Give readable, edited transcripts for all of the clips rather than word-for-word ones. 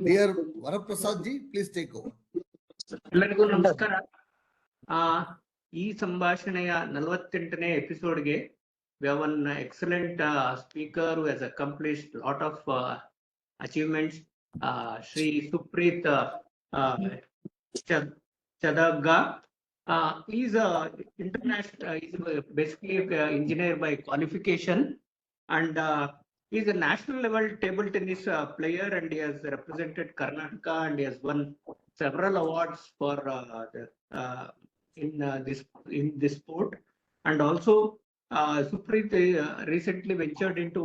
Dear Vara Prasad ji, please take over. ಎಲ್ಲರಿಗೂ ನಮಸ್ಕಾರ. ಈ ಸಂಭಾಷಣೆಯ 48ನೇ ಎಪಿಸೋಡ್ಗೆ we have an excellent speaker who has accomplished a lot of achievements. Shri Supreeth Chadaga. He is international. He is basically an engineer by qualification, and he is a national level table tennis player, and he has represented Karnataka, and he has won several awards for in this sport. And also Supreeth recently ventured into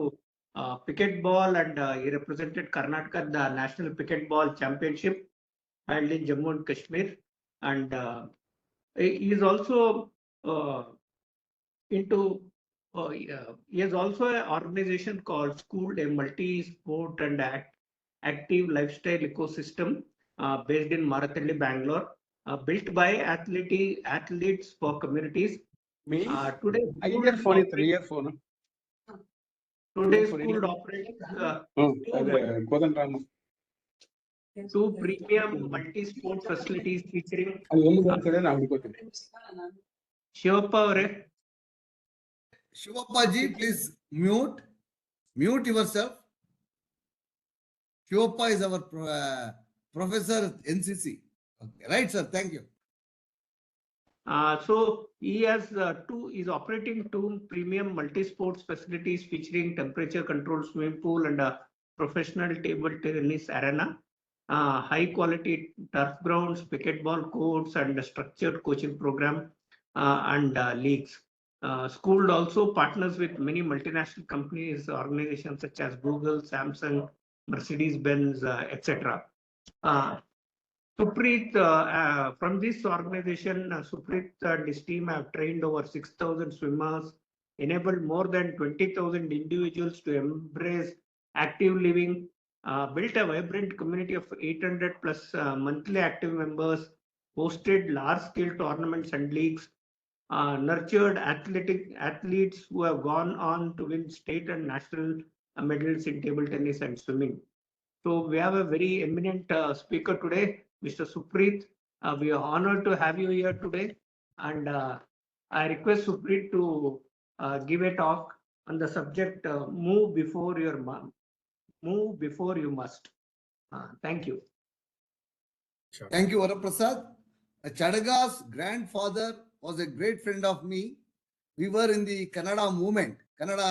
pickleball, and he represented Karnataka at the National Pickleball Championship held in Jammu and Kashmir. And he is also into he has also an organization called Scooled, a multi-sport and active lifestyle ecosystem based in Marathalli, Bangalore, built by athletes for communities. Today, Scooled operates two premium multi-sport facilities featuring Shivappa ji, please mute yourself. Shivappa is our professor NCC. Okay, right, sir. Thank you. So he has is operating two premium multi-sports facilities featuring temperature-controlled swimming pool and a professional table tennis arena, high-quality turf grounds, pickleball courts, and a structured coaching program and leagues. Scooled also partners with many multinational companies, organizations such as Google, Samsung, Mercedes-Benz, etc. Supreeth, from this organization, Supreeth and his team have trained over 6,000 swimmers, enabled more than 20,000 individuals to embrace active living, built a vibrant community of 800 plus monthly active members, hosted large-scale tournaments and leagues, nurtured athletes who have gone on to win state and national medals in table tennis and swimming. So we have a very eminent speaker today, Mr. Supreeth. We are honored to have you here today, and I request Supreeth to give a talk on the subject "Move before you must." Thank you. Sure. Thank you, Vara Prasad. Chadaga's grandfather was a great friend of me. We were in the Kannada movement. Kannada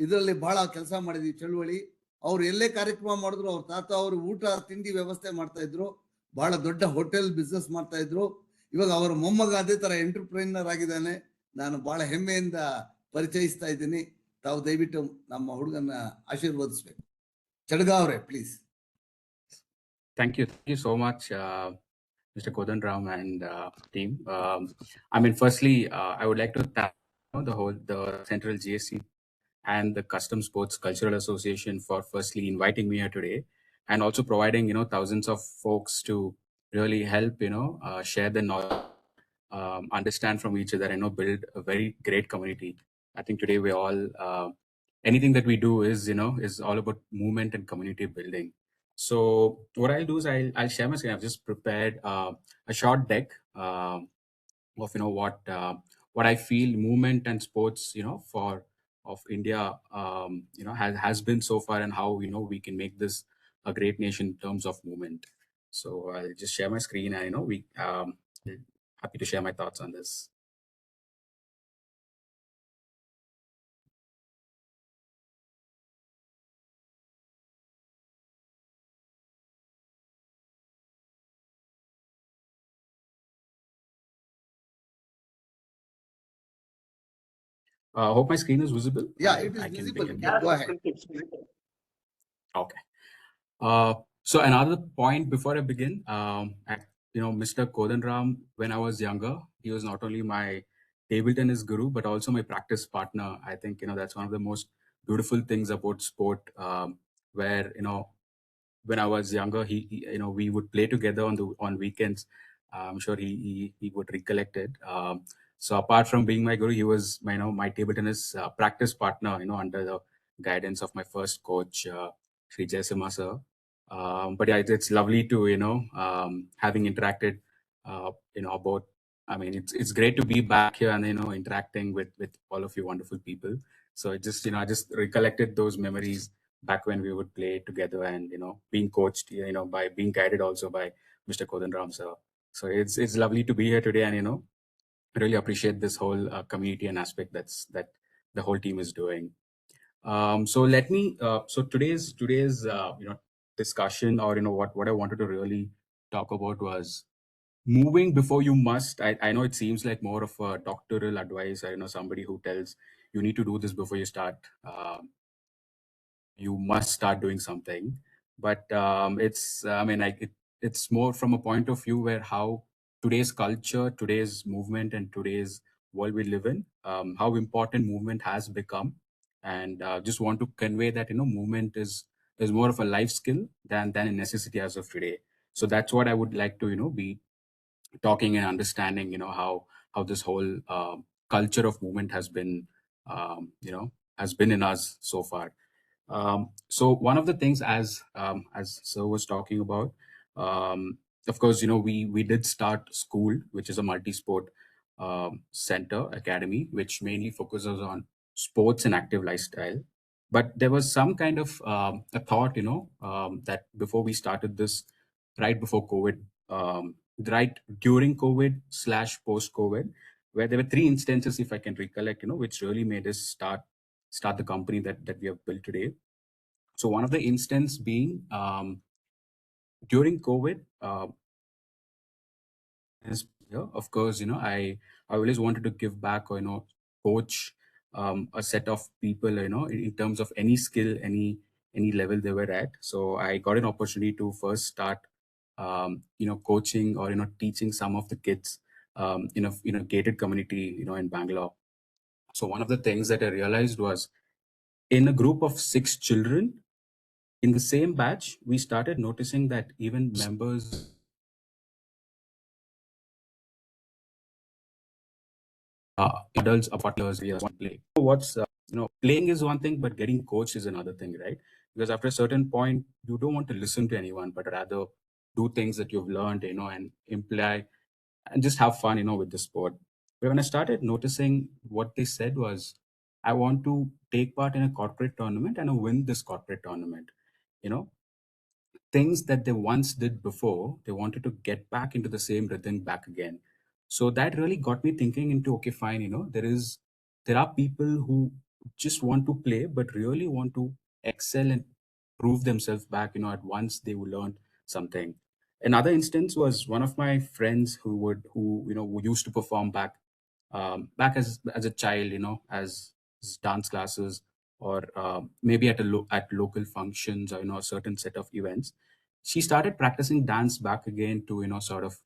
ಇದರಲ್ಲಿ ಬಹಳ ಕೆಲಸ ಮಾಡಿದ್ವಿ, ಚಳುವಳಿ. ಅವ್ರು ಎಲ್ಲೇ ಕಾರ್ಯಕ್ರಮ ಮಾಡಿದ್ರು ಅವ್ರ ತಾತ ಅವರು ಊಟ ತಿಂಡಿ ವ್ಯವಸ್ಥೆ ಮಾಡ್ತಾ ಇದ್ರು, ಬಹಳ ದೊಡ್ಡ ಹೋಟೆಲ್ ಬಿಸ್ನೆಸ್ ಮಾಡ್ತಾ ಇದ್ರು. ಇವಾಗ ಅವರ ಮೊಮ್ಮಗ ಅದೇ ತರ ಎಂಟರ್ಪ್ರೈನರ್ ಆಗಿದ್ದಾನೆ. ನಾನು ಬಹಳ ಹೆಮ್ಮೆಯಿಂದ ಪರಿಚಯಿಸ್ತಾ ಇದ್ದೀನಿ. ತಾವು ದಯವಿಟ್ಟು ನಮ್ಮ ಹುಡುಗನ ಆಶೀರ್ವದಿಸಬೇಕು. ಚಡಗಾ ಅವರೇ, please. Thank you so much, Mr. Kodanram and team. Firstly, I would like to thank the Central GSC and the Custom Sports Cultural Association for firstly inviting me here today, and also providing thousands of folks to really help share the knowledge, understand from each other, and build a very great community. I think today we all anything that we do is all about movement and community building. So what I'll do is I'll share my screen. I've just prepared a short deck of what I feel movement and sports of India has been so far, and how we can make this a great nation in terms of movement. So I'll just share my screen, and we happy to share my thoughts on this. Hope my screen is visible. Yeah, it is visible. Go ahead. Okay. So another point before I begin, Mr. Kodanram, when I was younger, he was not only my table tennis guru, but also my practice partner. I think, that's one of the most beautiful things about sport, where, when I was younger, he we would play together on weekends. I'm sure he would recollect it. So apart from being my guru, he was my table tennis practice partner, under the guidance of my first coach, Sri P.S. sir. But yeah, it's lovely to, having interacted, about, I mean, it's great to be back here and, interacting with all of you wonderful people. So it just, I just recollected those memories back when we would play together and, being coached, by being guided also by Mr. Kodanram sir. So it's lovely to be here today and, really appreciate this whole community and aspect that the whole team is doing. So let me. So today's discussion, or what I wanted to really talk about was moving before you must. I know it seems like more of a doctoral advice. I know somebody who tells you need to do this before you start. You must start doing something, but it's. I mean, it's more from a point of view where how today's culture, today's movement, and today's world we live in, how important movement has become, and just want to convey that movement is more of a life skill than a necessity as of today. So that's what I would like to be talking and understanding how this whole culture of movement has been has been in us so far. So one of the things, as Sir was talking about, of course, we did start School, which is a multi-sport center academy, which mainly focuses on sports and active lifestyle. But there was some kind of a thought, that before we started this, right before COVID, right during COVID / post COVID, where there were three instances, if I can recollect, which really made us start the company that we have built today. So one of the instance being during COVID, of course, I always wanted to give back, or coach a set of people, in terms of any skill, any level they were at. So I got an opportunity to first start, coaching or teaching some of the kids in a gated community, in Bangalore. So one of the things that I realized was, in a group of 6 children in the same batch, we started noticing that even members, adults, butlers, we want to play. So what's playing is one thing, but getting coached is another thing, right? Because after a certain point, you don't want to listen to anyone, but rather do things that you've learned, and imply and just have fun, with the sport. But when I started noticing, what they said was, I want to take part in a corporate tournament and win this corporate tournament. You know, things that they once did before, they wanted to get back into the same rhythm back again. So that really got me thinking into, okay, fine, there are people who just want to play, but really want to excel and prove themselves back, at once they will learn something. Another instance was one of my friends who used to perform back as a child, as dance classes, or maybe at local functions, or a certain set of events. She started practicing dance back again to sort of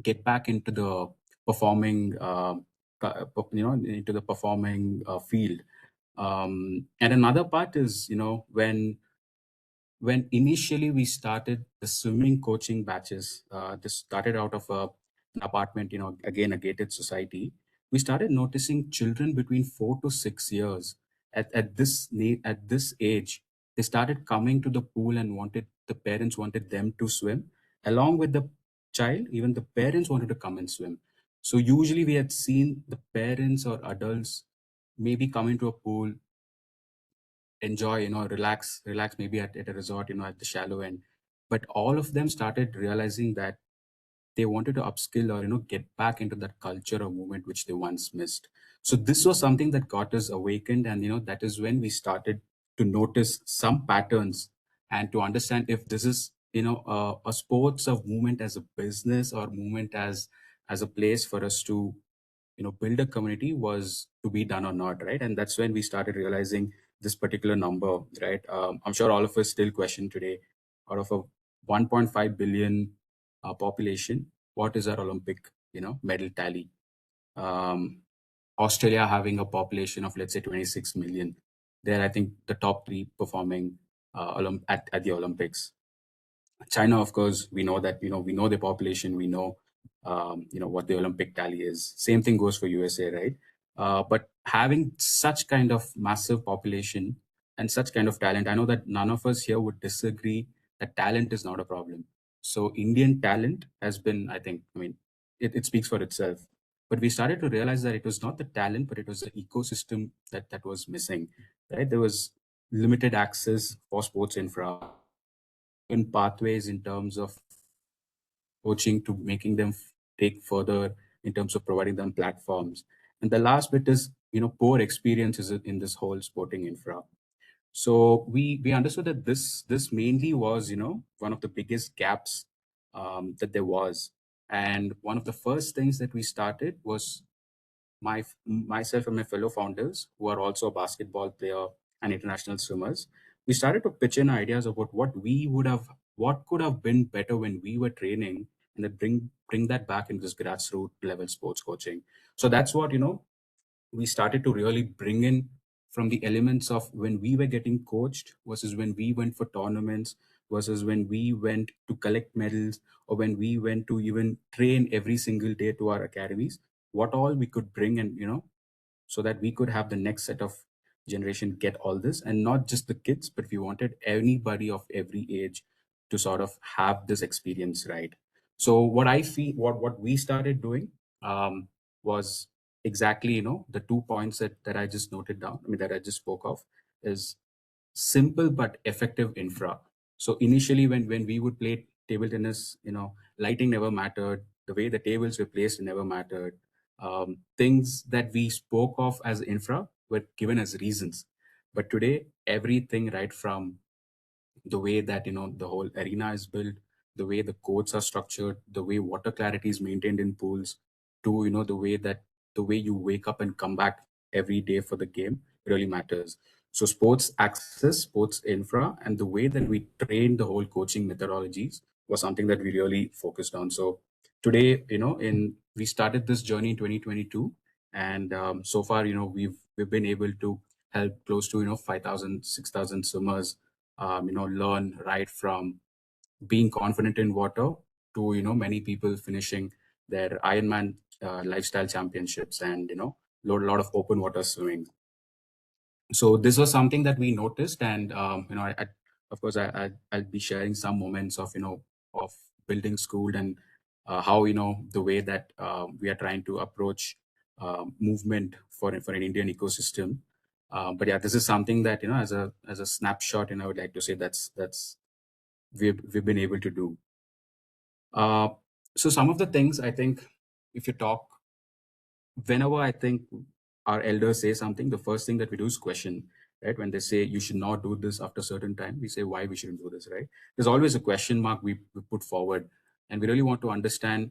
get back into the performing into the performing field. And another part is, when initially we started the swimming coaching batches, this started out of an apartment, again, a gated society. We started noticing children between 4 to 6 years at this age, they started coming to the pool and the parents wanted them to swim along with the child. Even the parents wanted to come and swim. So usually we had seen the parents or adults maybe come into a pool, enjoy, relax maybe at a resort, at the shallow end. But all of them started realizing that they wanted to upskill, or get back into that culture or movement which they once missed. So this was something that got us awakened, and that is when we started to notice some patterns and to understand if this is a sports of movement as a business, or movement as a place for us to build a community, was to be done or not, right? And that's when we started realizing this particular number, right? I'm sure all of us still question today, out of a 1.5 billion population, what is our Olympic medal tally? Australia having a population of, let's say, 26 million, they're, I think, the top 3 performing at the Olympics. China, of course, we know that, we know the population, we know, what the Olympic tally is. Same thing goes for USA, right? But having such kind of massive population and such kind of talent, I know that none of us here would disagree that talent is not a problem. So Indian talent has been, I think, I mean, it speaks for itself. But we started to realize that it was not the talent, but it was the ecosystem that was missing, right? There was limited access for sports infra, in pathways in terms of coaching to making them take further in terms of providing them platforms. And the last bit is, poor experiences in this whole sporting infra. So we understood that this mainly was, one of the biggest gaps that there was. And one of the first things that we started was myself and my fellow founders, who are also a basketball player and international swimmers, we started to pitch in ideas about what could have been better when we were training, and then bring that back into this grassroots level sports coaching. So that's what, we started to really bring in from the elements of when we were getting coached versus when we went for tournaments versus when we went to collect medals, or when we went to even train every single day to our academies, what all we could bring, and so that we could have the next set of generation get all this, and not just the kids, but we wanted anybody of every age to sort of have this experience, right? So what I feel, what we started doing was exactly, the 2 points that I just noted down, I mean, that I just spoke of, is simple but effective infra. So initially, when we would play table tennis, lighting never mattered, the way the tables were placed never mattered. Things that we spoke of as infra were given as reasons. But today, everything, right from the way that, the whole arena is built, the way the courts are structured, the way water clarity is maintained in pools, to, the way you wake up and come back every day for the game really matters. So sports access, sports infra, and the way that we train the whole coaching methodologies was something that we really focused on. So today, in we started this journey in 2022, and so far, we've been able to help close to 5,000, 6,000 swimmers, learn right from being confident in water to, many people finishing their Ironman lifestyle championships, and, lot of open water swimming. So this was something that we noticed, and, of course, I'll be sharing some moments of, of building Scooled, and how, the way that we are trying to approach movement for an Indian ecosystem. But yeah, this is something that, as a snapshot, I would like to say that's we've been able to do. So some of the things, I think, if you talk, whenever I think our elders say something, the first thing that we do is question, right? When they say you should not do this after a certain time, we say why we shouldn't do this, right? There's always a question mark we put forward, and we really want to understand,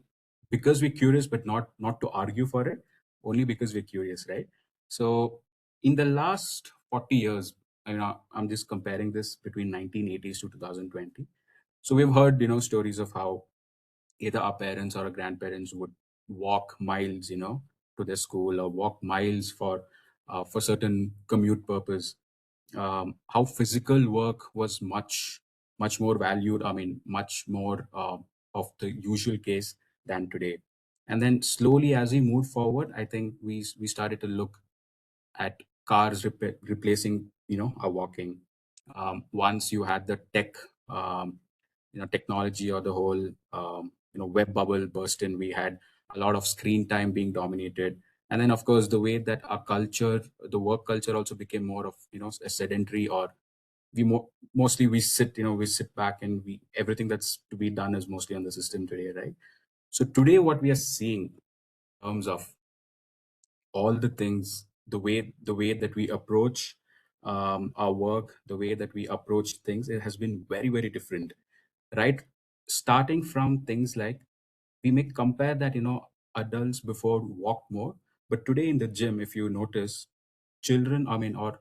because we're curious, but not to argue for it, only because we're curious, right? So in the last 40 years, I'm just comparing this between 1980s to 2020. So we've heard, stories of how either our parents or our grandparents would walk miles, to their school, or walk miles for certain commute purpose. How physical work was much more valued. I mean, much more of the usual case than today. And then slowly, as we moved forward, I think we started to look at cars replacing, our walking. Once you had the technology, or the whole web bubble burst in, we had a lot of screen time being dominated. And then, of course, the way that our culture, the work culture, also became more of, a sedentary, or mostly we sit back, and we everything that's to be done is mostly on the system today, right? So today, what we are seeing in terms of all the things, the way that we approach our work, the way that we approach things, it has been very, very different, right? Starting from things like, we may compare that, adults before walked more, but today in the gym, if you notice, children, I mean, or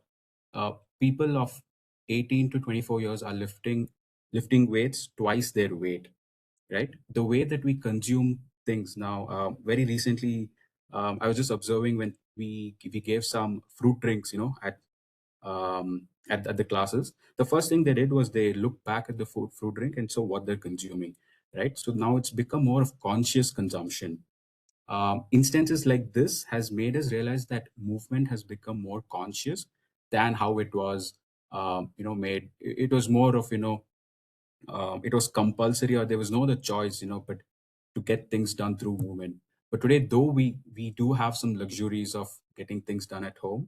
people of 18 to 24 years are lifting weights twice their weight, right? The way that we consume things now, very recently, I was just observing when we gave some fruit drinks, at the classes. The first thing they did was they looked back at the fruit drink and saw what they're consuming, right? So now it's become more of conscious consumption. Instances like this has made us realize that movement has become more conscious than how it was, made. It was more of, it was compulsory or there was no other choice, but to get things done through movement. But today, though we do have some luxuries of getting things done at home,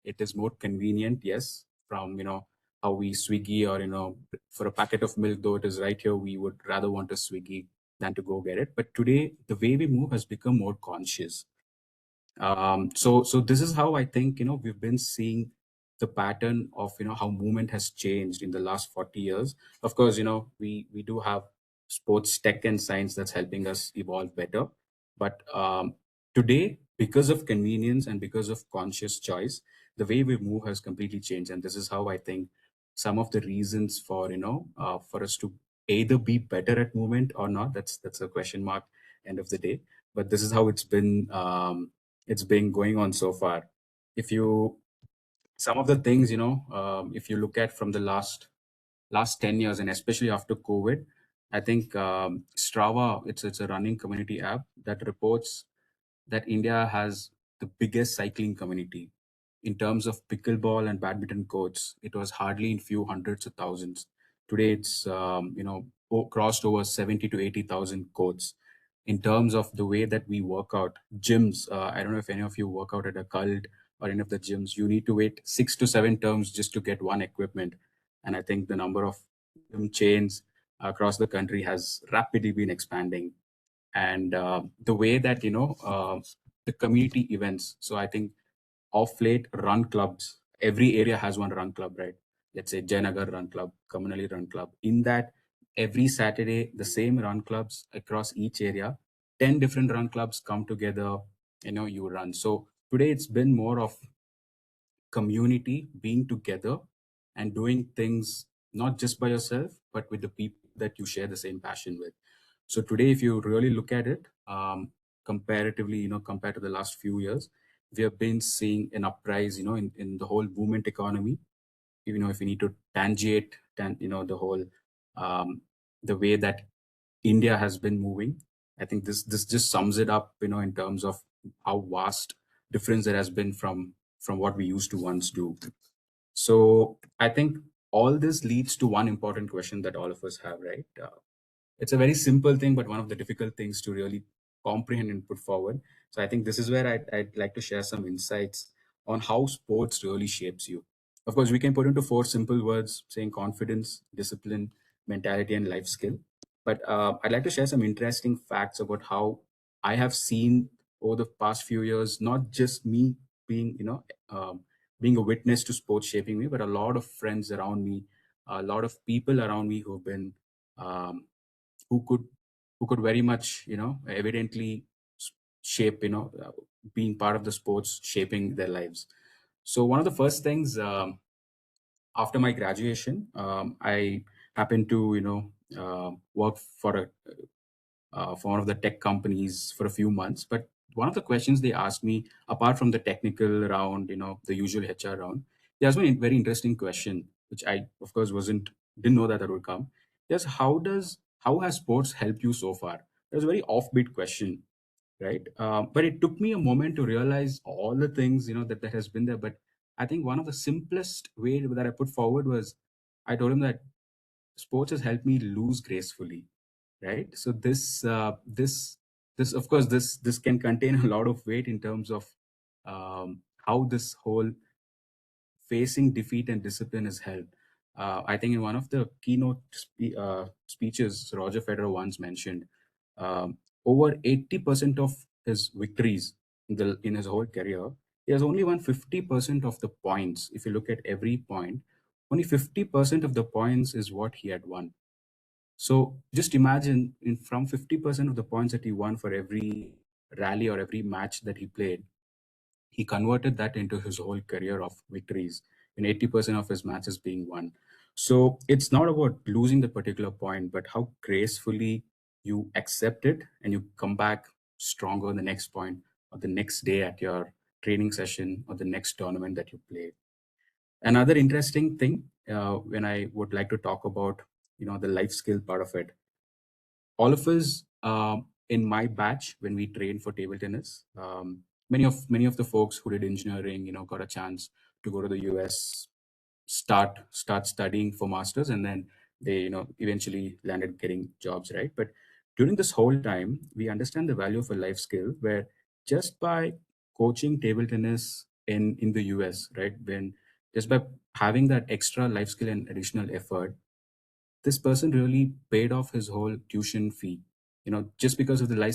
it is more convenient, yes, from how we Swiggy or for a packet of milk, though it is right here, we would rather want a Swiggy than to go get it. But today, the way we move has become more conscious. So this is how I think we've been seeing the pattern of how movement has changed in the last 40 years. Of course, we do have sports tech and science that's helping us evolve better, but today, because of convenience and because of conscious choice, the way we move has completely changed. And this is how I think some of the reasons for for us to either be better at movement or not, that's a question mark end of the day. But this is how it's been going on so far. If you Some of the things, if you look at from the last 10 years, and especially after COVID, I think Strava, it's a running community app that reports that India has the biggest cycling community. In terms of pickleball and badminton courts, it was hardly in few hundreds of thousands. Today, it's crossed over 70 to 80,000 courts. In terms of the way that we work out, gyms, I don't know if any of you work out at a cult or any of the gyms, you need to wait 6 to 7 terms just to get one equipment. And I think the number of gym chains across the country has rapidly been expanding. And the way that the community events, so I think of late, run clubs, every area has one run club, right? Let's say Jayanagar run club, communally run club. In that, every Saturday, the same run clubs across each area, 10 different run clubs come together, you run. So today it's been more of community being together and doing things not just by yourself, but with the people that you share the same passion with. So today, if you really look at it, comparatively, compared to the last few years, we have been seeing an uprise, in the whole movement economy. If you need to tangent, the whole, the way that India has been moving, I think this just sums it up, in terms of how vast difference there has been from what we used to once do. So I think all this leads to one important question that all of us have, right? It's a very simple thing, but one of the difficult things to really comprehend and put forward. So I think this is where I'd like to share some insights on how sports really shapes you. Of course, we can put into 4 simple words saying confidence, discipline, mentality, and life skill. But I'd like to share some interesting facts about how I have seen over the past few years, not just me being, being a witness to sports shaping me, but a lot of friends around me, a lot of people around me who've been um, who could very much evidently shape being part of the sports shaping their lives. So one of the first things, after my graduation, I happened to work for one of the tech companies for a few months. But one of the questions they asked me, apart from the technical round, the usual HR round, they asked me a very interesting question, which I, of course, didn't know that would come. Yes, how has sports helped you so far? It was a very offbeat question, right? But it took me a moment to realize all the things that has been there. But I think one of the simplest way that I put forward was, I told him that sports has helped me lose gracefully, right? So this of course, this can contain a lot of weight in terms of how this whole facing defeat and discipline is held. I think in one of the keynote speeches Roger Federer once mentioned, over 80% of his victories in his whole career, he has only won 50% of the points. If you look at every point, only 50% of the points is what he had won. So just imagine, from 50% of the points that he won for every rally or every match that he played, he converted that into his whole career of victories, in 80% of his matches being won. So it's not about losing the particular point, but how gracefully you accept it and you come back stronger the next point or the next day at your training session or the next tournament that you play. Another interesting thing, when I would like to talk about, the life skill part of it, all of us, in my batch, when we trained for table tennis, many of the folks who did engineering, got a chance to go to the US, start studying for masters, and then they eventually landed getting jobs, right? But during this whole time, we understand the value of a life skill, where just by coaching table tennis in the US, right, when just by having that extra life skill and additional effort, this person really paid off his whole tuition fee, just because of the life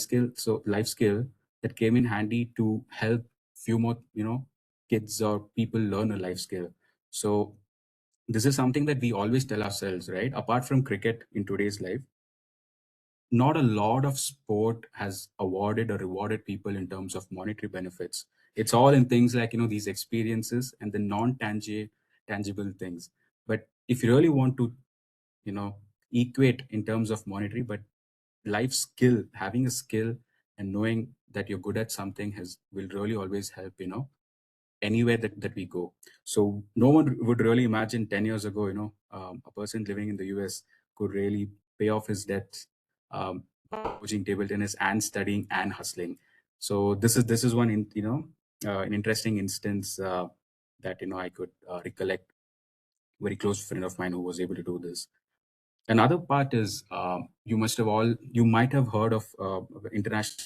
skill that came in handy to help few more, kids or people learn a life skill. So this is something that we always tell ourselves, right? Apart from cricket in today's life, not a lot of sport has awarded or rewarded people in terms of monetary benefits. It's all in things like, these experiences and the non-tangible things. But if you really want to, equate in terms of monetary, but life skill, having a skill and knowing that you're good at something will really always help, anywhere that we go. So no one would really imagine 10 years ago, a person living in the US could really pay off his debts, by coaching table tennis and studying and hustling. So this is one, an interesting instance that, I could recollect. Very close friend of mine who was able to do this. Another part is, you might have heard of international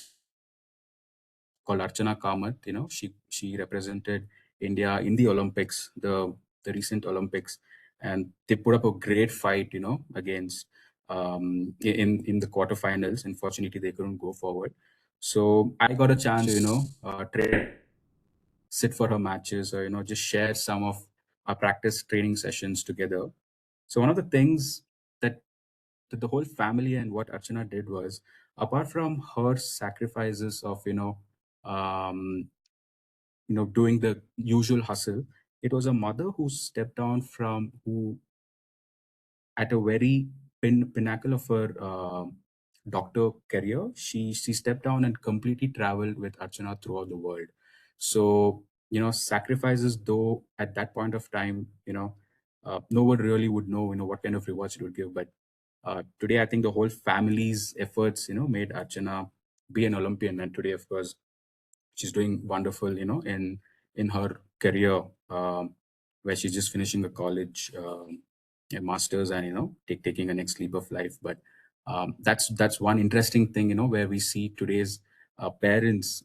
called Archana Kamath. She represented India in the Olympics, the recent Olympics, and they put up a great fight, against in the quarterfinals. Unfortunately, they couldn't go forward. So I got a chance to, sit for her matches, or just share some of our practice training sessions together. So one of the things that the whole family and what Archana did was, apart from her sacrifices of um, doing the usual hustle, it was a mother who stepped down from who at a very pinnacle of her doctor career. She stepped down and completely traveled with Archana throughout the world. So sacrifices, though at that point of time, no one really would know what kind of rewards it would give. But today, I think the whole family's efforts, made Archana be an Olympian. And today, of course, she's doing wonderful, in her career, where she's just finishing a college, a master's, and taking a next leap of life. But that's one interesting thing, where we see today's parents,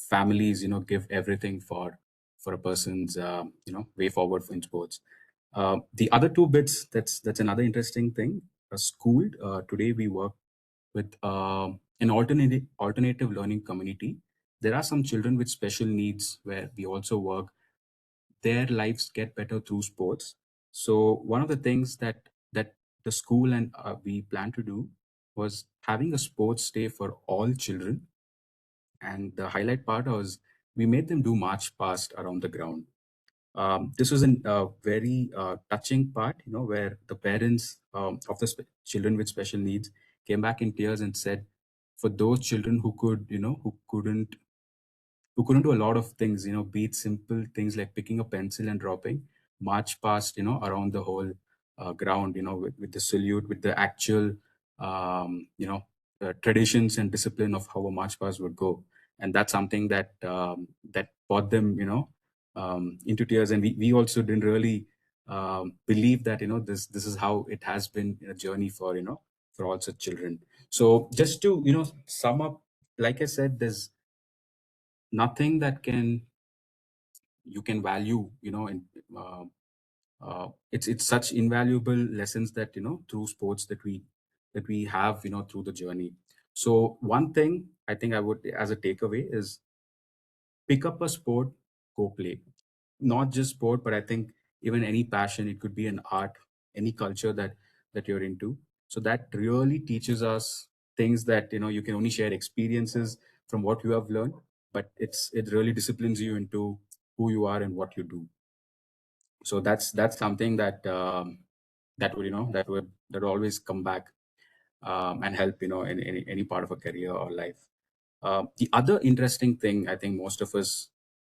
families, give everything for a person's way forward in sports. The other two bits, that's another interesting thing. Schooled, today we work with an alternative learning community. There are some children with special needs where we also work. Their lives get better through sports. So one of the things that the school and we plan to do was having a sports day for all children. And the highlight part was we made them do march past around the ground. This was a very touching part, where the parents of the children with special needs came back in tears and said, for those children who couldn't do a lot of things, be it simple things like picking a pencil and dropping, march past, around the whole ground, with the salute, with the actual, traditions and discipline of how a march past would go. And that's something that brought them, into tears. And we also didn't really believe that, this is how it has been a journey for all such children. So just to, sum up, like I said, there's nothing that you can value, and it's such invaluable lessons that, through sports that we have, through the journey. So one thing I think I would, as a takeaway, is pick up a sport, go play. Not just sport, but I think even any passion. It could be an art, any culture that you're into. So that really teaches us things that, you can only share experiences from what you have learned, but it really disciplines you into who you are and what you do. So that's something that would, that would always come back, and help, in any part of a career or life. The other interesting thing I think most of us,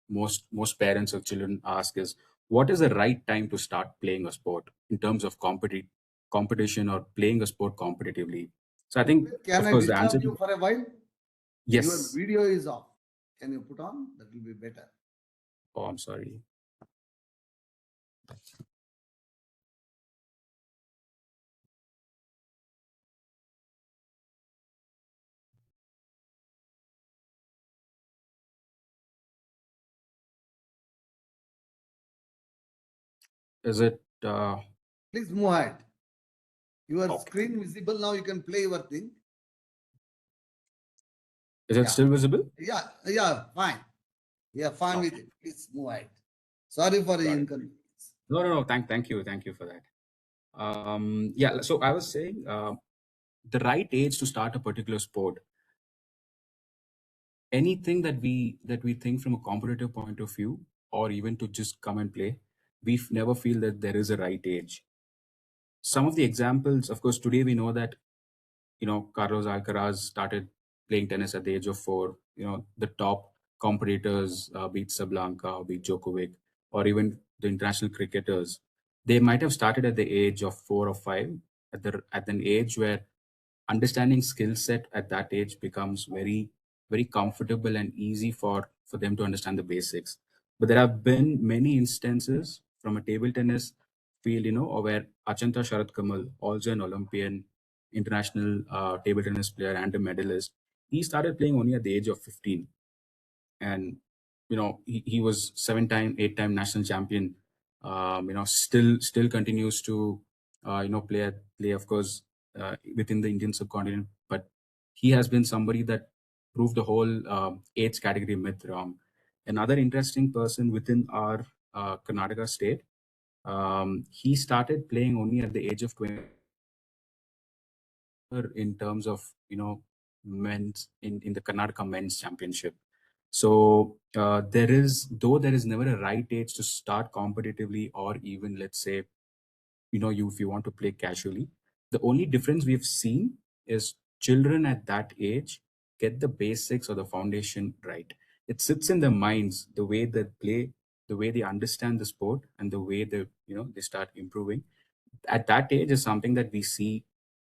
most parents of children ask is, what is the right time to start playing a sport in terms of competition or playing a sport competitively? So I think, Can of I course, the answer disturb you to for a while? Your yes. video is off. Can you put on? That will be better. Oh, I'm sorry. Is it? Please move ahead. Your Okay. screen visible now. You can play your thing. Is it Yeah. still visible? Yeah, fine. Yeah, fine with Okay. it. Please move ahead. Sorry for the Got it. inconvenience. No. Thank you for that. Yeah. So I was saying, the right age to start a particular sport. Anything that we think from a competitive point of view, or even to just come and play, never feel that there is a right age. Some of the examples, of course, today we know that Carlos Alcaraz started playing tennis at the age of 4. The top competitors, be it Sablanka, be it Djokovic, or even the international cricketers, they might have started at the age of 4 or 5, at an age where understanding skill set at that age becomes very, very comfortable and easy for them to understand the basics. But there have been many instances from a table tennis field, where Achanta Sharat Kamal, also an Olympian, international table tennis player and a medalist, he started playing only at the age of 15. And he was 7-time 8-time national champion. Still continues to play, of course, within the Indian subcontinent. But he has been somebody that proved the whole age category myth wrong. Another interesting person within our Karnataka state, he started playing only at the age of 20, in terms of men's, in the Karnataka men's championship. So there is never a right age to start competitively, or even, let's say, if you want to play casually. The only difference we've seen is children at that age get the basics or the foundation right. It sits in their minds, the way they play, the way they understand the sport, and the way they start improving. At that age is something that we see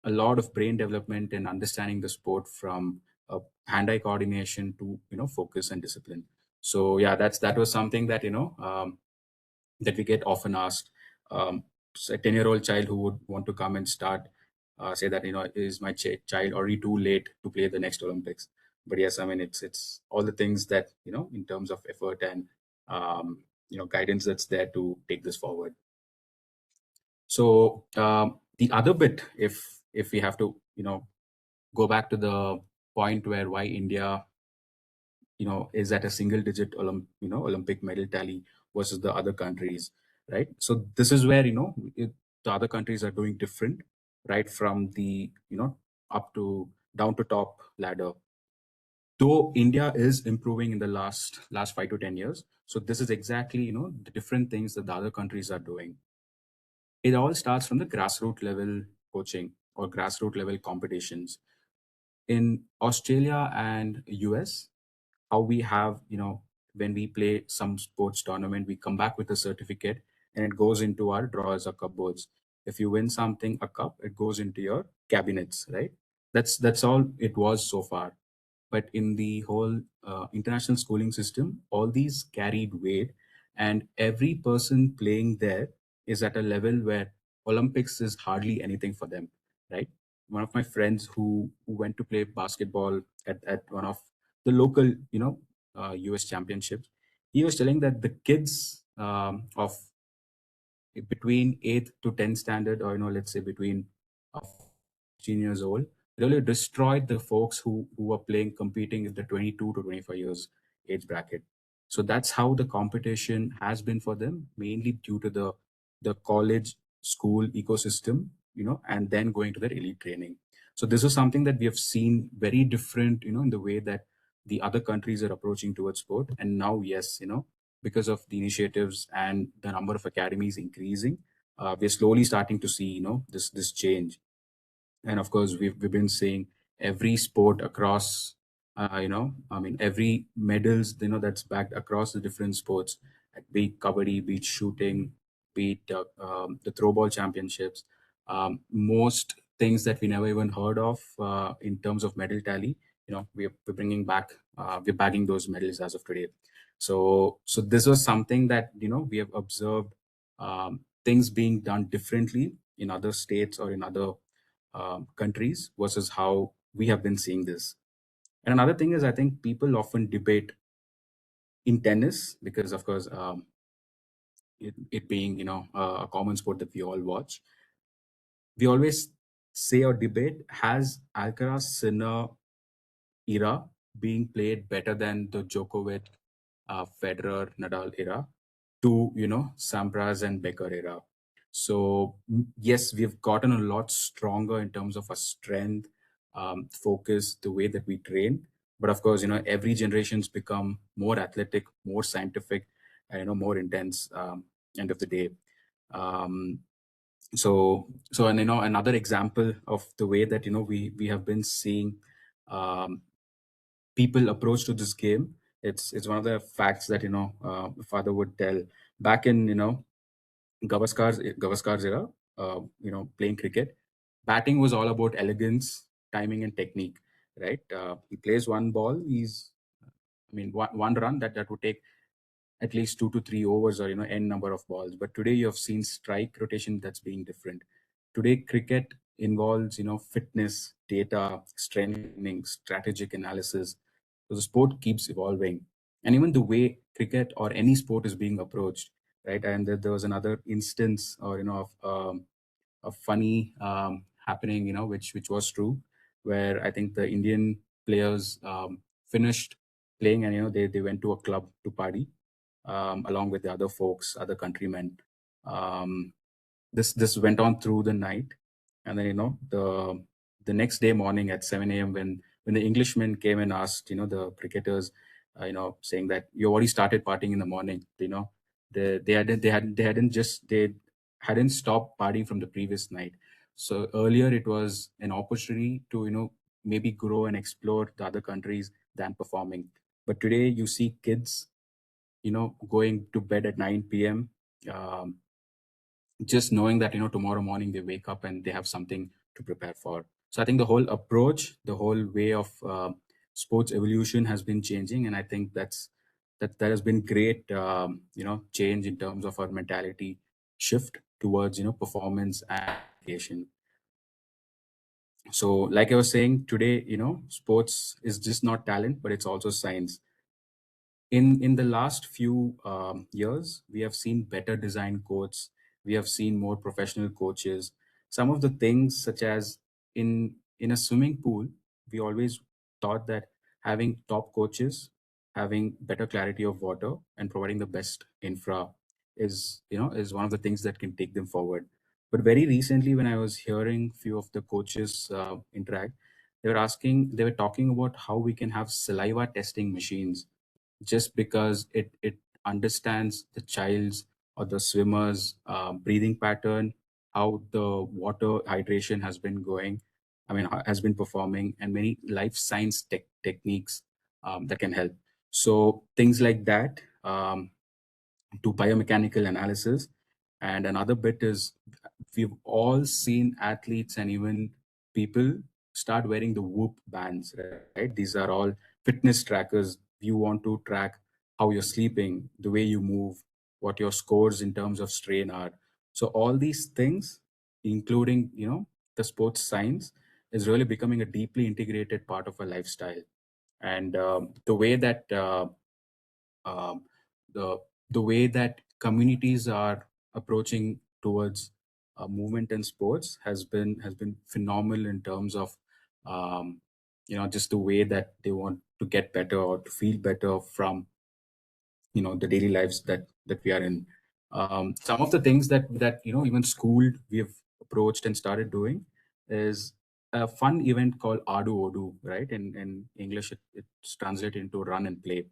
a lot of brain development and understanding the sport, from hand-eye coordination to focus and discipline. So yeah, that was something that that we get often asked. So a 10-year-old child who would want to come and start, say that is my child already too late to play the next Olympics? But yes, I mean, it's all the things that in terms of effort and guidance that's there to take this forward. So the other bit, if we have to go back to the point where why India is at a single digit Olympic medal tally versus the other countries, right? So this is where the other countries are doing different, right, from the up to down to top ladder. Though India is improving in the last 5 to 10 years, so this is exactly the different things that the other countries are doing. It all starts from the grassroots level coaching or grassroots level competitions. In Australia and US, how we have, when we play some sports tournament, we come back with a certificate and it goes into our drawers or cupboards. If you win something, a cup, it goes into your cabinets, right? That's all it was so far. But in the whole international schooling system, all these carried weight, and every person playing there is at a level where Olympics is hardly anything for them, right? One of my friends who went to play basketball at one of the local US championships, he was telling that the kids of between 8th to 10th standard, or let's say between 16 years old, really destroyed the folks who were playing, competing in the 22 to 25 years age bracket. So that's how the competition has been for them, mainly due to the college school ecosystem, and then going to their elite training. So this is something that we have seen very different, in the way that the other countries are approaching towards sport. And now, yes, because of the initiatives and the number of academies increasing, we're slowly starting to see this change. And of course, we've been seeing every sport across I mean, every medals that's backed across the different sports, be it kabaddi, be it shooting, be it the throwball championships. Most things that we never even heard of in terms of medal tally, we're bringing back, we're bagging those medals as of today. So this was something that we have observed, things being done differently in other states or in other countries versus how we have been seeing this. And another thing is, I think people often debate in tennis, because of course it being, a common sport that we all watch. We always say or debate, has Alcaraz Sinner era being played better than the Djokovic, Federer, Nadal era to, Sampras and Becker era. So yes, we've gotten a lot stronger in terms of our strength, focus, the way that we train. But of course, every generation's become more athletic, more scientific, and, more intense. End of the day. And another example of the way that we have been seeing um, people approach to this game. It's one of the facts that father would tell back in Gavaskar's era. Playing cricket, batting was all about elegance, timing, and technique. Right? He plays one ball. One run that would take at least 2 to 3 overs, or n number of balls. But today you have seen strike rotation that's being different. Today cricket involves fitness, data, strengthening, strategic analysis. So the sport keeps evolving, and even the way cricket or any sport is being approached, right? And there was another instance, or of a funny happening, which was true, where I think the Indian players finished playing, and they went to a club to party, along with the other folks, other countrymen. Um, this went on through the night, and then the next day morning at 7 a.m. when the Englishmen came and asked the cricketers, saying that you already started partying in the morning. They hadn't stopped partying from the previous night. So earlier it was an opportunity to maybe grow and explore the other countries than performing. But today you see kids going to bed at 9 p.m. Um, just knowing that tomorrow morning they wake up and they have something to prepare for. So I think the whole approach, the whole way of sports evolution has been changing, and I think that has been great. Change in terms of our mentality shift towards performance and application. So like I was saying today, sports is just not talent, but it's also science. In the last few years, we have seen better design courts. We have seen more professional coaches. Some of the things, such as in a swimming pool, we always thought that having top coaches, having better clarity of water, and providing the best infra is one of the things that can take them forward. But very recently, when I was hearing few of the coaches interact, they were talking about how we can have saliva testing machines, just because it understands the child's or the swimmer's breathing pattern, how the water hydration has been going, has been performing, and many life science techniques that can help. So things like that, to biomechanical analysis. And another bit is, we've all seen athletes and even people start wearing the Whoop bands, right? These are all fitness trackers. You want to track how you're sleeping, the way you move, what your scores in terms of strain are. So all these things, including the sports science, is really becoming a deeply integrated part of a lifestyle. And the way that um, the the way that communities are approaching towards movement and sports has been phenomenal in terms of just the way that they want to get better or to feel better from the daily lives that we are in. Some of the things that even Schooled we have approached and started doing is a fun event called Adu Odu, right? In English, it's translated into run and play.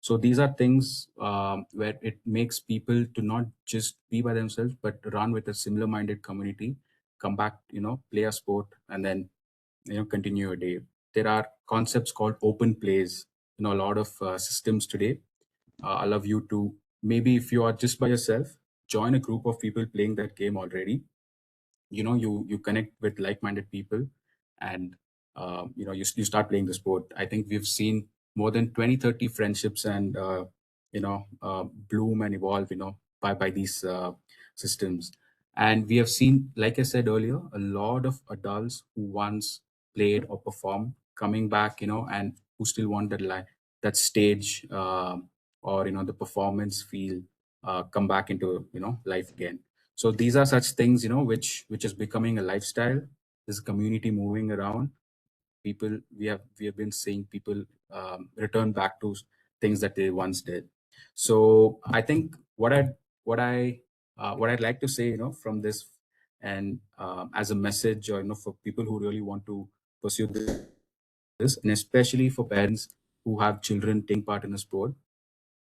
So these are things where it makes people to not just be by themselves, but run with a similar minded community, come back, play a sport, and then continue a day. There are concepts called open plays. A lot of systems today allow you to, maybe if you are just by yourself, join a group of people playing that game already. You connect with like-minded people, and you start playing the sport. I think we've seen more than 20-30 friendships and bloom and evolve by these systems. And we have seen, like I said earlier, a lot of adults who once played or performed coming back, and who still want that stage, or the performance feel come back into life again. So these are such things which is becoming a lifestyle. There's a community moving around. People, we have been seeing people return back to things that they once did. So I think what I'd like to say from this, and as a message, or for people who really want to pursue this, and especially for parents who have children taking part in a sport,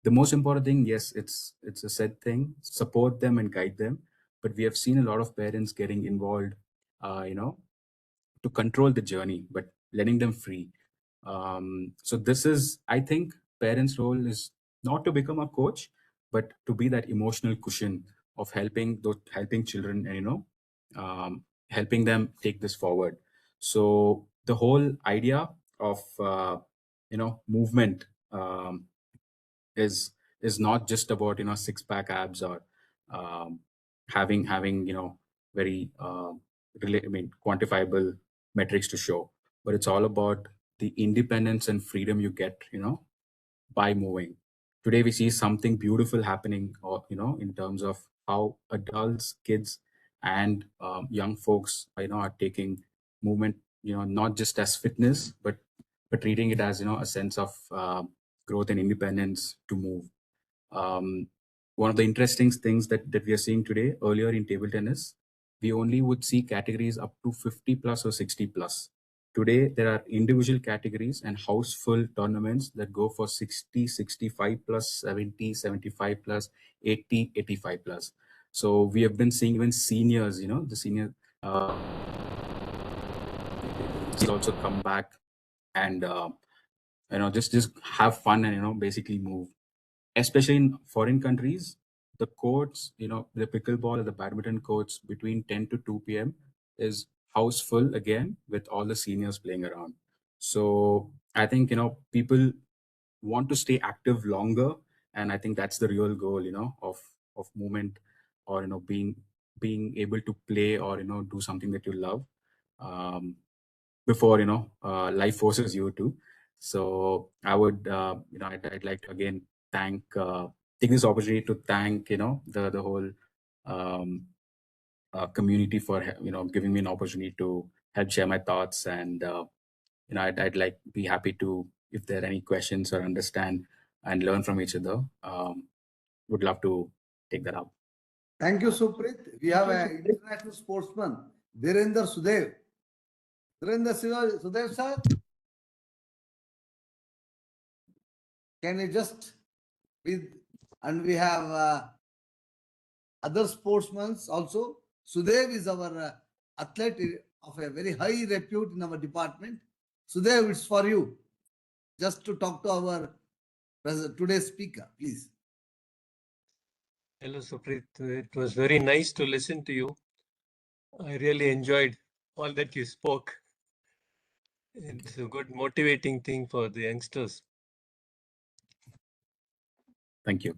the most important thing, yes, it's a said thing, support them and guide them. But we have seen a lot of parents getting involved, to control the journey, but letting them free. So this is, I think, parents' role is not to become a coach, but to be that emotional cushion of helping children, and helping them take this forward. So the whole idea of movement, is not just about six pack abs, or um, having very quantifiable metrics to show, but it's all about the independence and freedom you get by moving. Today we see something beautiful happening, or in terms of how adults, kids, and young folks are taking movement not just as fitness, but treating it as a sense of growth and independence to move. One of the interesting things that we are seeing today, earlier in table tennis, we only would see categories up to 50 plus or 60 plus. Today, there are individual categories and houseful tournaments that go for 60, 65 plus, 70, 75 plus, 80, 85 plus. So we have been seeing even seniors, the senior also come back and just have fun and basically move. Especially in foreign countries, the courts, the pickleball or the badminton courts between 10 to 2 p.m. is house full again, with all the seniors playing around. So I think people want to stay active longer, and I think that's the real goal of movement, or being able to play, or do something that you love, before life forces you to. So I would I'd like to again take this opportunity to thank the whole community for giving me an opportunity to help share my thoughts. And I'd like be happy to, if there are any questions or understand and learn from each other, would love to take that up. Thank you, Supreet. We have an international sportsman, Dhirendra Sudev. Sudev, sir, can you just and we have other sportsmen also. Sudev is our athlete of a very high repute in our department. Sudev, it's for you. Just to talk to our today's speaker, please. Hello, Supreet. It was very nice to listen to you. I really enjoyed all that you spoke. It's a good motivating thing for the youngsters. Thank you.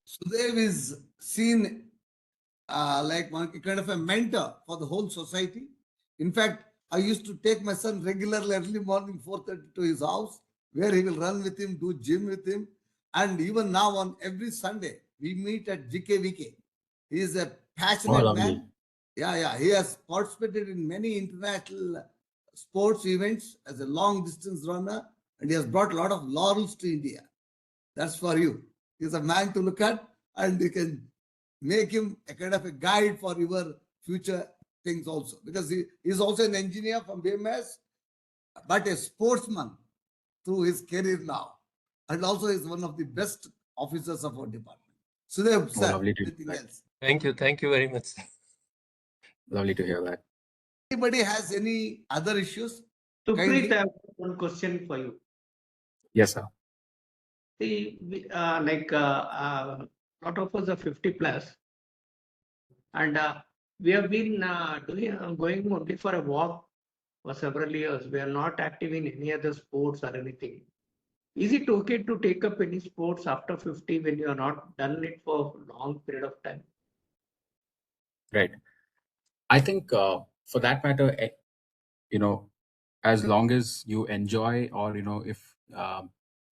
Sudev is seen like one kind of a mentor for the whole society. In fact, I used to take my son regularly early morning 4:30 to his house, where he will run with him, do gym with him. And even now on every Sunday, we meet at GKVK. He is a passionate man. Yeah. He has participated in many international sports events as a long distance runner, and he has brought a lot of laurels to India. That's for you. He's a man to look at, and you can make him a kind of a guide for your future things also, because he is also an engineer from BMS, but a sportsman through his career now, and also is one of the best officers of our department. Sudev, sir, lovely to anything else? Thank you very much. Lovely to hear that. Anybody has any other issues? Supreet, I have one question for you. Yes, sir. See, lot of us are 50 plus, and we have been going only for a walk for several years. We are not active in any other sports or anything. Is it okay to take up any sports after 50 when you are not done it for a long period of time? Right. I think for that matter, as long as you enjoy, or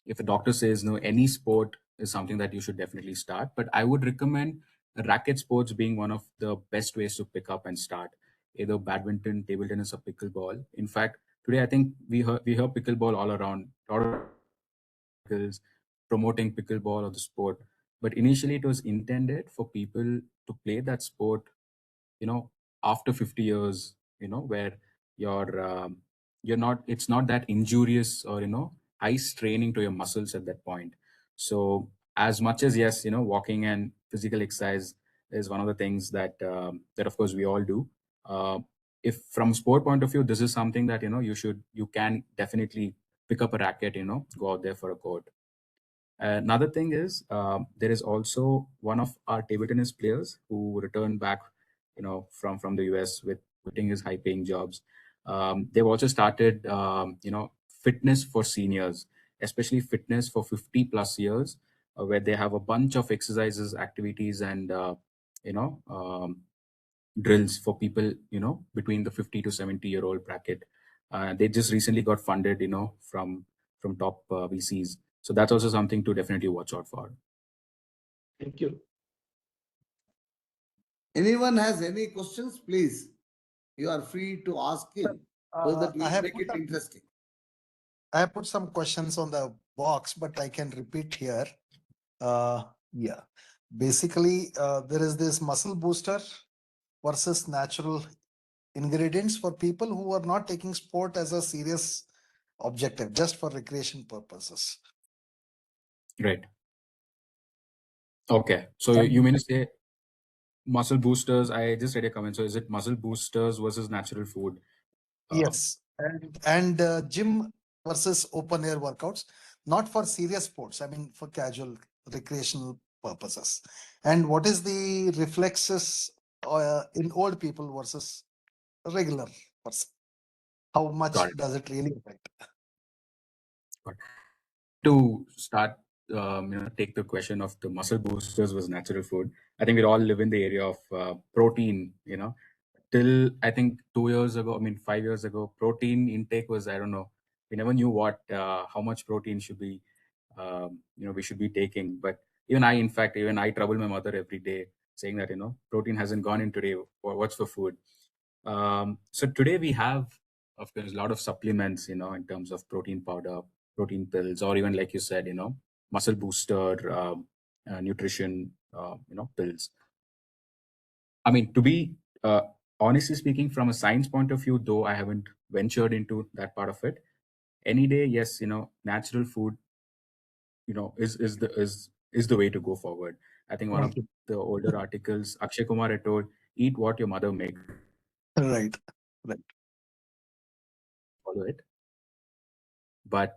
if a doctor says no, any sport is something that you should definitely start. But I would recommend racket sports being one of the best ways to pick up and start, either badminton, table tennis, or pickleball. In fact, today I think we hear pickleball all around. A lot of articles promoting pickleball or the sport. But initially, it was intended for people to play that sport, after 50 years, where you're you're not it's not that injurious or high straining to your muscles at that point. So as much as, yes, walking and physical exercise is one of the things that of course we all do. If from sport point of view, this is something that you can definitely pick up a racket, go out there for a court. Another thing is, there is also one of our table tennis players who returned back, from the US with quitting his high-paying jobs. They've also started, fitness for seniors, especially fitness for 50 plus years, where they have a bunch of exercises, activities, and drills for people, between the 50 to 70-year-old bracket. They just recently got funded, from top VCs. So that's also something to definitely watch out for. Thank you. Anyone has any questions, please? You are free to ask him so that we make it interesting. I have put some questions on the box, but I can repeat here. Yeah. Basically, there is this muscle booster versus natural ingredients for people who are not taking sport as a serious objective, just for recreation purposes. Right. Okay. So you mean to say muscle boosters? I just read a comment. So is it muscle boosters versus natural food? Yes. And gym versus open air workouts, not for serious sports, I mean for casual recreational purposes. And what is the reflexes in old people versus regular person? How much Got it. does it really affect? To start, take the question of the muscle boosters was natural food. I think we all live in the area of protein. Till I think 2 years ago, 5 years ago, protein intake was, I don't know. We never knew how much protein should be, we should be taking. But even I trouble my mother every day saying that protein hasn't gone in today. What's for food? So today we have, of course, a lot of supplements, in terms of protein powder, protein pills, or even like you said, muscle booster, nutrition, pills. I mean, to be honestly speaking, from a science point of view, though I haven't ventured into that part of it, any day, yes, natural food, is the way to go forward. I think one of the older articles, Akshay Kumar had told, eat what your mother makes. Right. Right. Follow it. But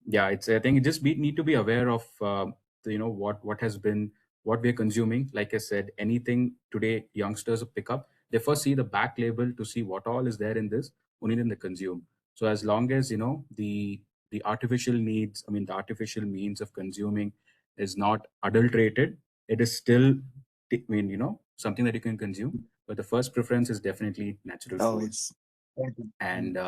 yeah, I think it just need to be aware of what we're consuming. Like I said, anything today youngsters pick up, they first see the back label to see what all is there in this, only then they consume. So as long as the artificial the artificial means of consuming is not adulterated, it is still something that you can consume. But the first preference is definitely natural food. Yes. Thank you. And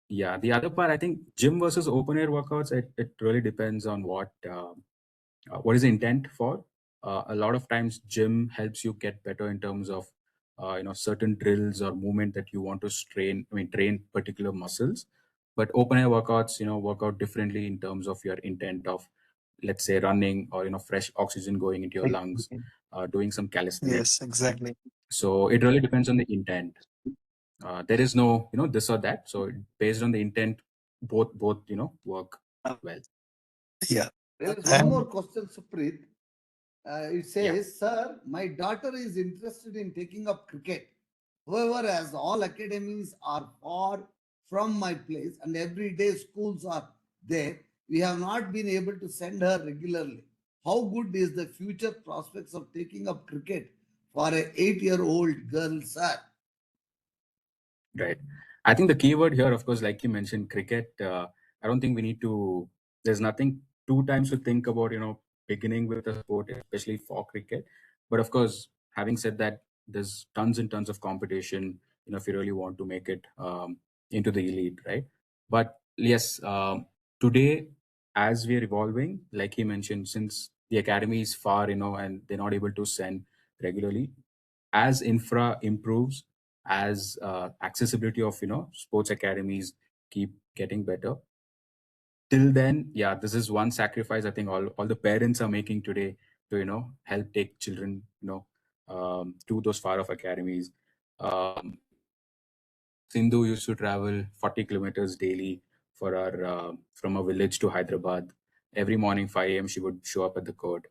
yeah, the other part, I think gym versus open air workouts, it really depends on what is the intent for. A lot of times gym helps you get better in terms of certain drills or movement that you want to train particular muscles. But open air workouts, work out differently in terms of your intent of, let's say, running or fresh oxygen going into your lungs, doing some calisthenics. Yes, exactly. So it really depends on the intent. There is no this or that. So based on the intent, both work well. Yeah. There is one more question, Supreet. It says, sir, my daughter is interested in taking up cricket. However, as all academies are far from my place and every day schools are there, we have not been able to send her regularly. How good is the future prospects of taking up cricket for an 8-year-old girl, sir? Right. I think the key word here, of course, like you mentioned, cricket. I don't think we need to. There's nothing two times to think about, beginning with a sport, especially for cricket. But of course, having said that, there's tons and tons of competition. If you really want to make it into the elite, right? But yes, today as we are evolving, like he mentioned, since the academy is far, and they're not able to send regularly, as infra improves, as accessibility of, sports academies keep getting better, till then, yeah, this is one sacrifice I think all the parents are making today to, help take children, to those far off academies. Sindhu used to travel 40 kilometers daily for our from a village to Hyderabad. Every morning, 5 a.m., she would show up at the court.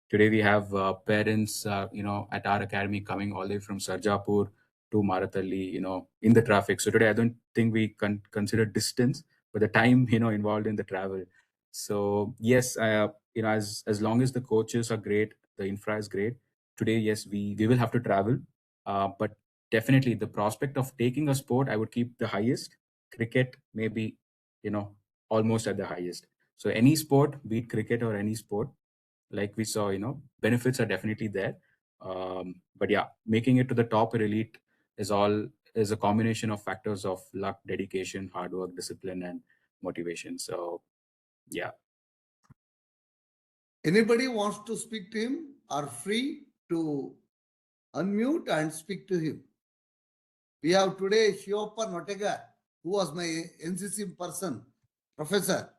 Today, we have parents, at our academy coming all the way from Sarjapur to Marathalli, in the traffic. So today, I don't think we consider distance, but the time, involved in the travel. So yes, as long as the coaches are great, the infra is great. Today, yes, we will have to travel, but definitely the prospect of taking a sport, I would keep the highest. Cricket, maybe, almost at the highest. So any sport, be it cricket or any sport, like we saw, benefits are definitely there. But yeah, making it to the top or elite is a combination of factors of luck, dedication, hard work, discipline, and motivation. So yeah. Anybody wants to speak to him are free to unmute and speak to him. We have today Shioppa Notega, who was my NCC professor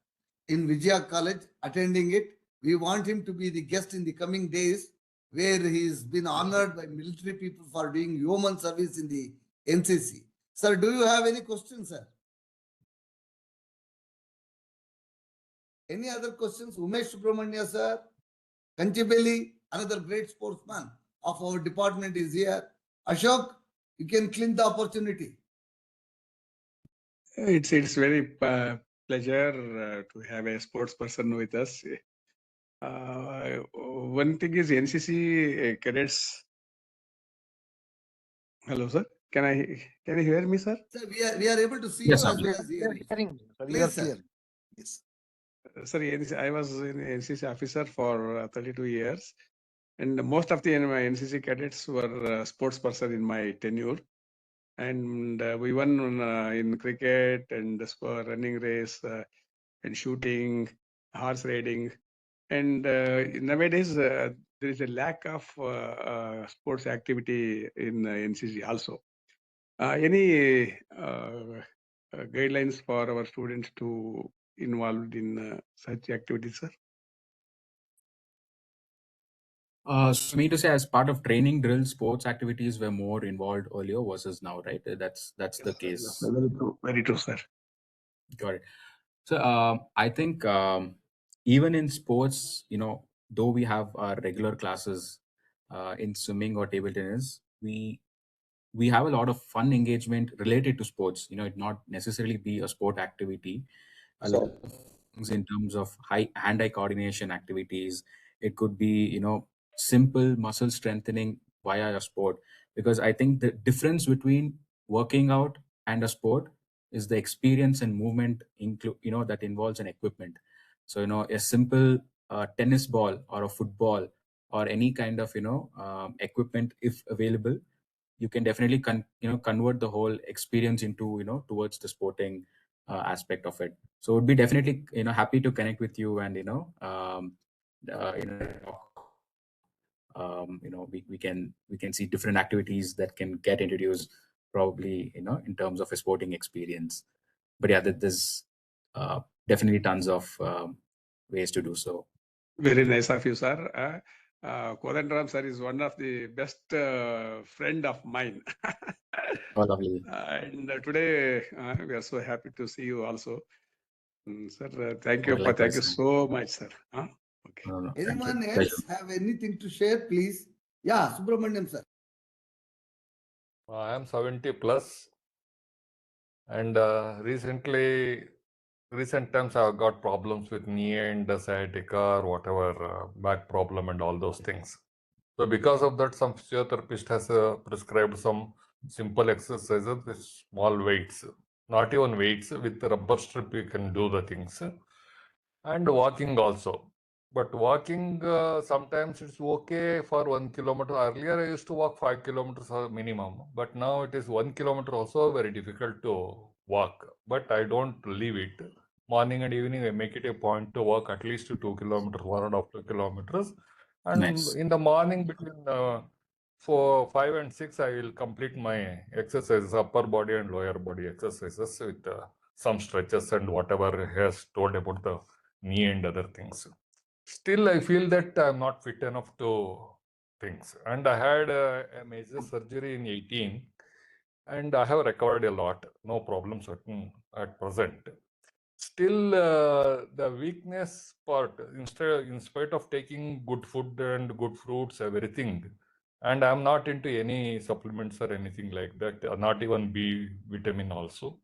in Vijaya College, attending it. We want him to be the guest in the coming days, where he's been honored by military people for doing human service in the NCC. Sir, do you have any questions, sir? Any other questions? Umesh Subramanya, sir. Kanchibeli, another great sportsman of our department, is here. Ashok, you can claim the opportunity. It's very pleasure to have a sports person with us. One thing is NCC cadets. Hello, sir. Can you hear me, sir? Sir, we are able to see Yes, you sir. as well as hear you. Hearing, sir. You are Please, sir. clear. Yes. Sir, I was an NCC officer for 32 years, and most of the my NCC cadets were sports person in my tenure. And we won in cricket and running race and shooting, horse riding. And nowadays, there is a lack of sports activity in NCC also. Any guidelines for our students to involved in such activities, sir? So me to say, as part of training drills, sports activities were more involved earlier versus now, right? That's the case. Very true. Very true, sir. Got it. So I think even in sports, though we have our regular classes in swimming or table tennis, we have a lot of fun engagement related to sports. It not necessarily be a sport activity. A lot of things in terms of hand-eye coordination activities. It could be, simple muscle strengthening via a sport. Because I think the difference between working out and a sport is the experience and movement, that involves an equipment. So, a simple tennis ball or a football or any kind of, equipment, if available, you can definitely convert the whole experience into, towards the sporting aspect of it. So would be definitely, happy to connect with you and, we can see different activities that can get introduced, probably, in terms of a sporting experience. But yeah, there's definitely tons of ways to do so. Very nice of you, sir. Kodandram sir is one of the best friend of mine. Oh, lovely. And today we are so happy to see you also. Sir, thank you. Likewise, Thank you sir. so much, sir. Okay. No, thank you. Anyone Pleasure. else have anything to share, please? Yeah, Subramaniam, sir. I am 70 plus, and recent times I've got problems with knee and sciatica or whatever, back problem and all those things. So because of that, some physiotherapist has prescribed some simple exercises with small weights, not even weights, with rubber strip you can do the things, and walking also. But walking, sometimes it's okay for 1 kilometer. Earlier, I used to walk 5 kilometers minimum, but now it is 1 kilometer also very difficult to walk. But I don't leave it. morning and evening, I make it a point to walk at least 2 kilometers, 1.5 kilometers. And Nice. in the morning between 4, 5 and 6, I will complete my exercises, upper body and lower body exercises with some stretches and whatever he has told about the knee and other things. Still, I feel that I'm not fit enough to things. And I had a major surgery in 18, and I have recovered a lot. No problems at present. Still, the weakness part, in spite of taking good food and good fruits, everything, and I'm not into any supplements or anything like that, not even B vitamin also.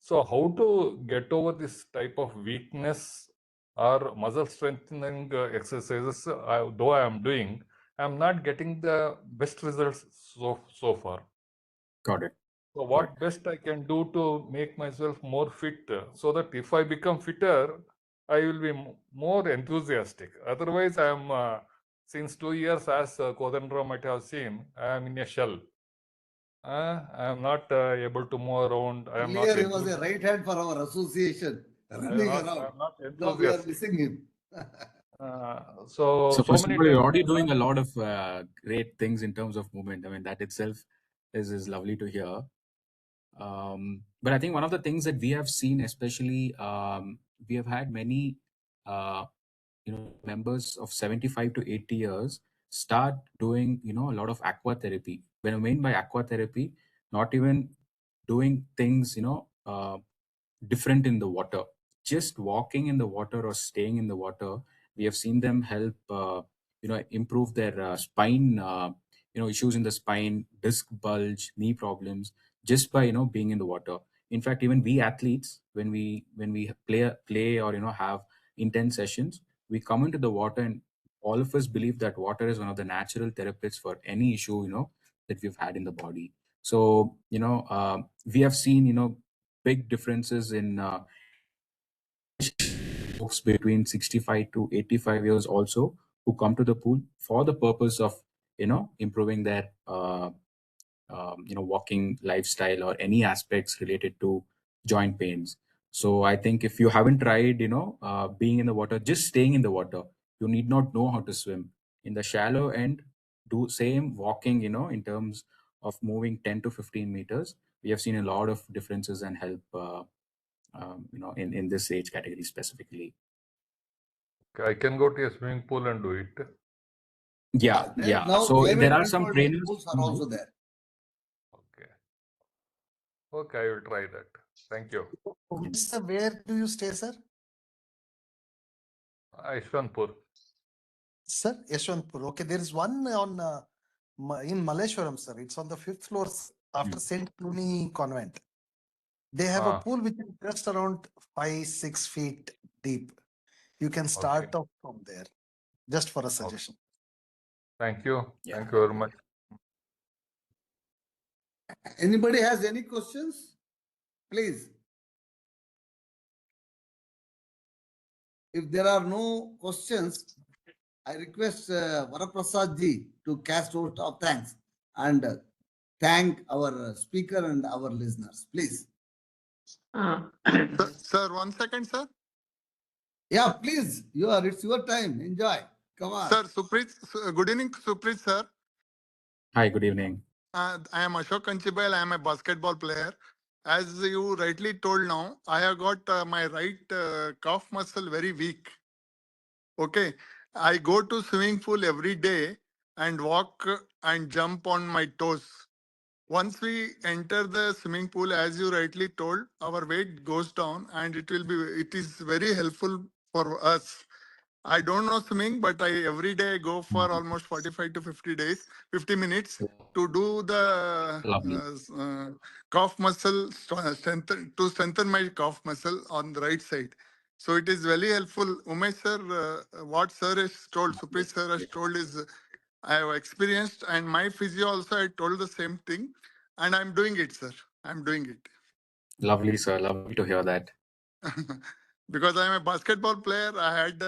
So how to get over this type of weakness or muscle strengthening exercises, though I am doing, I'm not getting the best results so far. Got it. So what best I can do to make myself more fit, so that if I become fitter, I will be more enthusiastic. Otherwise, I am since 2 years, as Kodendra might have seen, I am in a shell. I am not able to move around. I am not. Earlier, he was a right hand for our association, running around. I'm not Now we are enthusiastic. missing him. So first many of all, you're times already doing a lot of great things in terms of movement. I mean, that itself is lovely to hear. But I think one of the things that we have seen, especially, we have had many, members of 75 to 80 years start doing, a lot of aqua therapy. When I mean by aqua therapy, not even doing things, different in the water, just walking in the water or staying in the water. We have seen them help, improve their spine, issues in the spine, disc bulge, knee problems, just by being in the water. In fact, even we athletes, when we play or have intense sessions, we come into the water, and all of us believe that water is one of the natural therapies for any issue that we've had in the body. So we have seen big differences in folks between 65 to 85 years also, who come to the pool for the purpose of improving their walking lifestyle or any aspects related to joint pains. So I think if you haven't tried being in the water, just staying in the water, you need not know how to swim. In the shallow end, do same walking in terms of moving 10 to 15 meters. We have seen a lot of differences and help in this age category specifically. I can go to a swimming pool and do it. Yeah. Now, So there are some climate-controlled trainers. pools are also there. Okay, I will try that. Thank you. Sir, where do you stay, sir? Ishwanpur. Sir, Yeshwantpur. Okay, there is one on in Malleshwaram, sir. It's on the 5th floor after St. Cluny Convent. They have a pool which is just around 5-6 feet deep. You can start off from there, just for a suggestion. Thank you. Yeah. Thank you very much. Anybody has any questions? Please. If there are no questions, I request Vara Prasad ji to cast vote of thanks and thank our speaker and our listeners. Please. Sir, 1 second, sir. Yeah, please. It's your time. Enjoy. Come on. Sir, Supreeth, good evening, Supreeth, sir. Hi, good evening. I am Ashok Kanchibai. I am a basketball player. As you rightly told now, I have got my right calf muscle very weak. Okay. I go to swimming pool every day and walk and jump on my toes. Once we enter the swimming pool, as you rightly told, our weight goes down and it is very helpful for us. I don't know swimming, but I every day go for almost 45 to 50 minutes to do the calf muscle strengthen my calf muscle on the right side. So it is very helpful. Umesh sir, what sir has told, Supreet sir has told is I have experienced, and my physio also I told the same thing, and I'm doing it, sir. I'm doing it. Lovely, sir. Lovely to hear that. Because I'm a basketball player, I had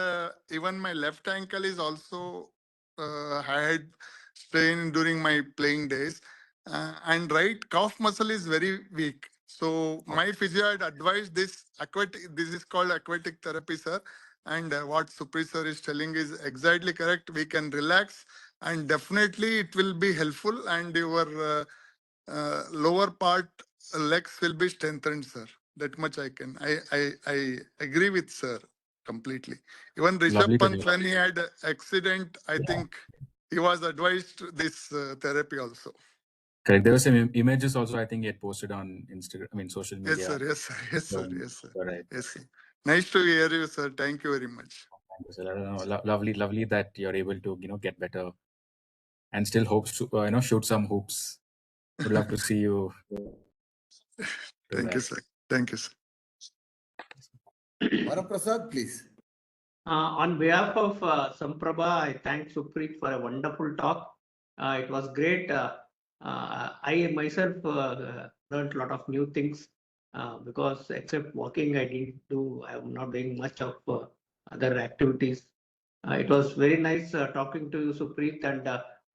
even my left ankle is also I had strain during my playing days, and right calf muscle is very weak. So my physio had advised this aquatic. This is called aquatic therapy, sir. And what Supreeth sir is telling is exactly correct. We can relax, and definitely it will be helpful. And your lower part legs will be strengthened, sir. That much I can. I agree with sir completely. Even Rishabh Lovely to Pant, hear. when he had accident, I think he was advised this therapy also. Correct. There were some images also, I think, he had posted on Instagram, I mean, social media. Yes, sir. Yes, sir. Yes, sir. Yes, sir. Right. Yes, sir. Nice to hear you, sir. Thank you very much. Thank you, sir. I don't know, lovely that you're able to, get better and still hopes to, shoot some hoops. Would love to see you. Thank you, sir. Thank you, sir. Vara Prasad, please. On behalf of Samprabha, I thank Supreeth for a wonderful talk. It was great. I myself learned a lot of new things because except walking, I'm not doing much of other activities. It was very nice talking to you, Supreeth, and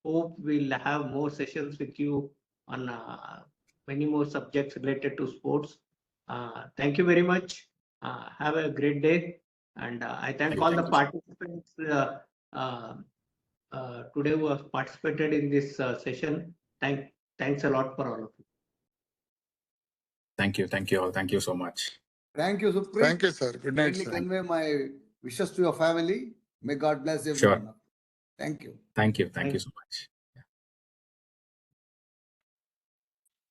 hope we'll have more sessions with you on many more subjects related to sports. Thank you very much. Have a great day. And I thank all the participants today who have participated in this session. Thanks a lot for all of you. Thank you all. Thank you so much. Thank you, Supreet. Thank you, sir. Good night, Kindly sir. convey my wishes to your family. May God bless everyone. Sure. Thank you. Thank you so much.